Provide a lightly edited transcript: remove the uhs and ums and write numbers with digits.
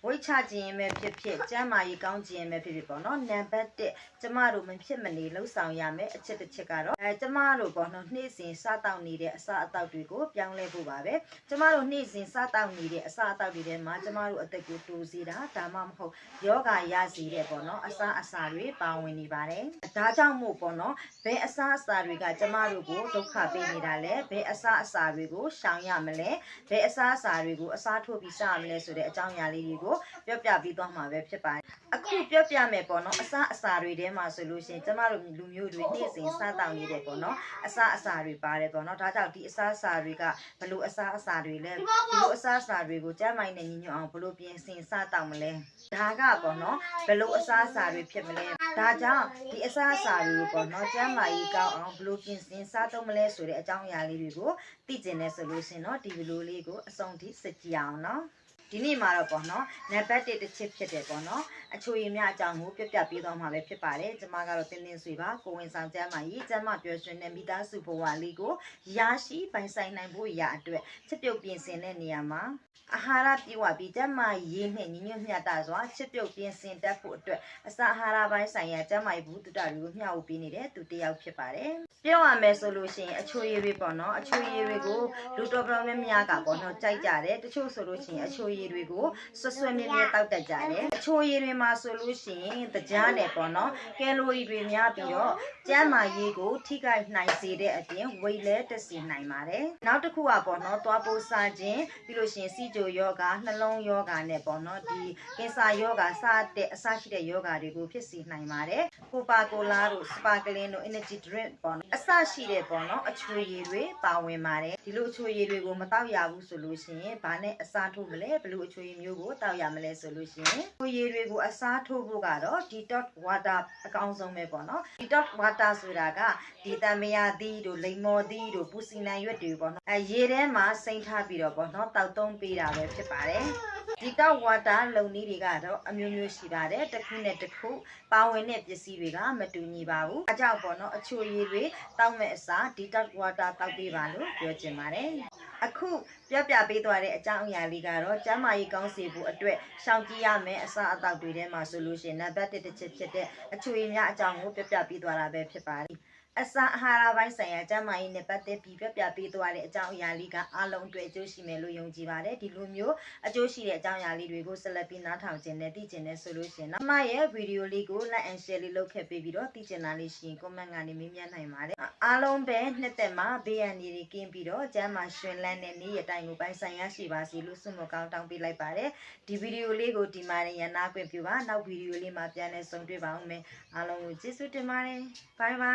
ဝိတ်ချခြင်းပဲဖြစ်ကျမ်းမာရေးကောင်းခြင်းပဲဖြစ်ပေါ့နော်နံပါတ်1ကျမတို့မဖြစ်မနေလှုပ်ဆောင်ရမယ်အချက်တစ်ချက်ကတော့ကျမတို့ပေါ့နော်နေ့စဉ်စားတောက်နေတဲ့အစာအသောက်တွေကိုပြောင်းလဲဖို့ပါပဲကျမတို့နေ့စဉ်စားတောက်နေတဲ့အစာအသောက်တွေထဲမှာကျမတို့အသက်ကိုတိုးစေတာဒါမှမဟုတ်ယောဂရစေတဲ့ပေါ့နော်အစာတွေပါဝင်နေပါတယ်ဒါကြောင့်မို့ပေါ့နော်ဘယ်အစာတွေကကျမတို့ကိုဒုက္ခပေးနေတာလဲဘယ်အစာတွေကိုရှောင်ရမလဲဘယ်အစာတွေကိုအစားထိုးပြီးစားရမလဲဆိုတဲ့အကြောင်းအရာလေးတွေကိုပြောပြပြီးသွားမှာပဲဖြစ်ပါတယ်အခုပြောပြမယ်ပေါ့နော်အစာတွေထဲမှာဆိုလို့ရှိရင်ကျမတို့လူမျိုးတွေနေ့စဉ်စားတောက်နေတဲ့ပေါ့နော်အစာတွေပါတယ်ပေါ့နော်ဒါကြောင့်ဒီအစာတွေကဘလို့အစာတွေလဲဒီလိုအစာတွေကိုကျန်းမာရေးနဲ့ညီညွတ်အောင်ဘလို့ပြင်ဆင်စားတောက်မလဲဒါကပေါ့နော်ဘလို့အစာတွေဖြစ်မလဲဒါကြောင့်ဒီအစာတွေကိုပေါ့နော်ကျန်းမာရေးကောင်းအောင်ဘလို့ပြင်ဆင်စားသုံးမလဲဆိုတဲ့အကြောင်းအရာလေးတွေကိုသိကျင်နေဆိုလို့ရှိရင်တော့ဒီဗီဒီယိုလေးကိုအဆုံးထိစကြည့်အောင်နော်ဒီနေ့မှာတော့ပေါ့နော်နံပါတ်1တစ်ချက်ဖြစ်တယ်ပေါ့နော်အချိုရည်များအကြောင်းကိုပြပြပေးသွားမှာပဲဖြစ်ပါတယ်ကျမကတော့တင်းတင်းဆွေပါကိုဝင်ဆောင်ကျမ်းမာရေးကျမ်းမာပျော်ရွှင်တဲ့မိသားစုဘဝလေးကိုရရှိပိုင်ဆိုင်နိုင်ဖို့ရာအတွက်ချစ်ပြုတ်ပြင်ဆင်တဲ့နေရာမှာအာဟာရပြည့်ဝပြီးကျမ်းမာရေးနဲ့ညီညွတ်မျှတစွာချစ်ပြုတ်ပြင်ဆင်တတ်ဖို့အတွက်အစာအာဟာရပိုင်းဆိုင်ရာကျမ်းမာရေးဘူးတုတတွေကိုမျှဝေပေးနေတဲ့သူတစ်ယောက်ဖြစ်ပါတယ်ပြောရမယ်ဆိုလို့ရှိရင်အချိုရည်တွေပေါ့နော်အချိုရည်တွေကိုလူတော်တော်များများကပေါ့နော်ကြိုက်ကြတယ်တချို့ဆိုလို့ရှိရင်အချိုရည်တွေကိုဆွမြဲမြဲတောက်တတ်ကြတယ်အချိုရည်တွေမှာဆိုလို့ရှိရင်တကြားနဲ့ပေါ့နော်ကယ်လိုရီတွေများပြီးတော့ကျန်းမာရေးကိုထိခိုက်နိုင်စေတဲ့အပြင်ဝိတ်လဲတက်စေနိုင်ပါတယ်နောက်တစ်ခုကပေါ့နော်သွားပိုးစားခြင်းပြီးလို့ရှိရင်စီဂျိုယောဂနှလုံးယောဂနဲ့ပေါ့နော်ဒီကင်ဆာယောဂစတဲ့အစရှိတဲ့ယောဂတွေကိုဖြစ်စေနိုင်ပါတယ်ကိုပါကိုလာတို့စပါကလင်းတို့ energy drink ပေါ့နော်အစရှိတဲ့ပေါ့နော်အချိုရည်တွေပါဝင်ပါတယ်ဒီလိုအချိုရည်တွေကိုမတောက်ရဘူးဆိုလို့ရှိရင်ဘာနဲ့အစားထိုးမလဲဘလို့အချိုရည်မျိုးကိုတောက်ရမလဲဆိုလို့ရှိရင်အချိုရည်တွေကိုအစားထိုးဖို့ကတော့ detox water အကောင်းဆုံးပဲပေါ့နော် detox water ဆိုတာကဒီတမယာသီးတို့လိမ္မော်သီးတို့ပူစီနံရွက်တွေပေါ့နော်ရေထဲမှာစိမ့်ထားပြီးတော့ပေါ့နော်တောက်သုံးပေးတာပဲဖြစ်ပါတယ်detox water လုံနည်းတွေကတော့အမျိုးမျိုးရှိပါတယ်တစ်ခုနဲ့တစ်ခုပါဝင်တဲ့ပစ္စည်းတွေကမတူညီပါဘူးအကြောက်ပေါ့နော်အချိုရည်တွေတောက်မဲ့အစား detox water တောက်ပေးပါလို့ပြောချင်ပါတယ်အခုပြပေးသွားတဲ့အကြောင်းအရာလေးကတော့ကျန်းမာရေးကောင်းစေဖို့အတွက်ရှောင်ကြဉ်ရမယ်အစာအသောက်တွေထဲမှာဆိုလို့ရှိရင်နံပါတ်1တစ်ချက်ဖြစ်တဲ့အချိုရည်များအကြောင်းကိုပြပေးသွားတာပဲဖြစ်ပါတယ်အစာအာဟာရပိုင်းဆိုင်ရာကျန်းမာရေးနဲ့ပတ်သက်ပြီးပြပေးသွားတဲ့အကြောင်းအရာလေးကအားလုံးအတွက်အကျိုးရှိမယ်လို့ယုံကြည်ပါတယ်ဒီလိုမျိုးအကျိုးရှိတဲ့အကြောင်းအရာလေးတွေကိုဆက်လက်ပြီးနားထောင်ခြင်းနဲ့သိကျင်နေဆိုလို့ရှိရင်နောက်မှရဲ့ဗီဒီယိုလေးကို like and share လေးလုပ်ခဲ့ပေးပြီးတော့သိကျင်တာလေးရှိရင် comment ကနေမေးမြန်းနိုင်ပါတယ်အားလုံးပဲနှစ်သက်မှာဘေးရန်တွေကင်းပြီးတော့ကျမ်းမာရှင်လန်းတဲ့နေ့ရက်တိုင်းကိုပိုင်ဆိုင်ရရှိပါစေလို့ဆုမကောင်းတောင်းပေးလိုက်ပါတယ်ဒီဗီဒီယိုလေးကိုဒီမှာရန်နာခွင့်ပြုပါနောက်ဗီဒီယိုလေးမှာပြန်လည်ဆုံတွေ့ပါဦးမယ်အားလုံးကိုကျေးဇူးတင်ပါတယ် bye bye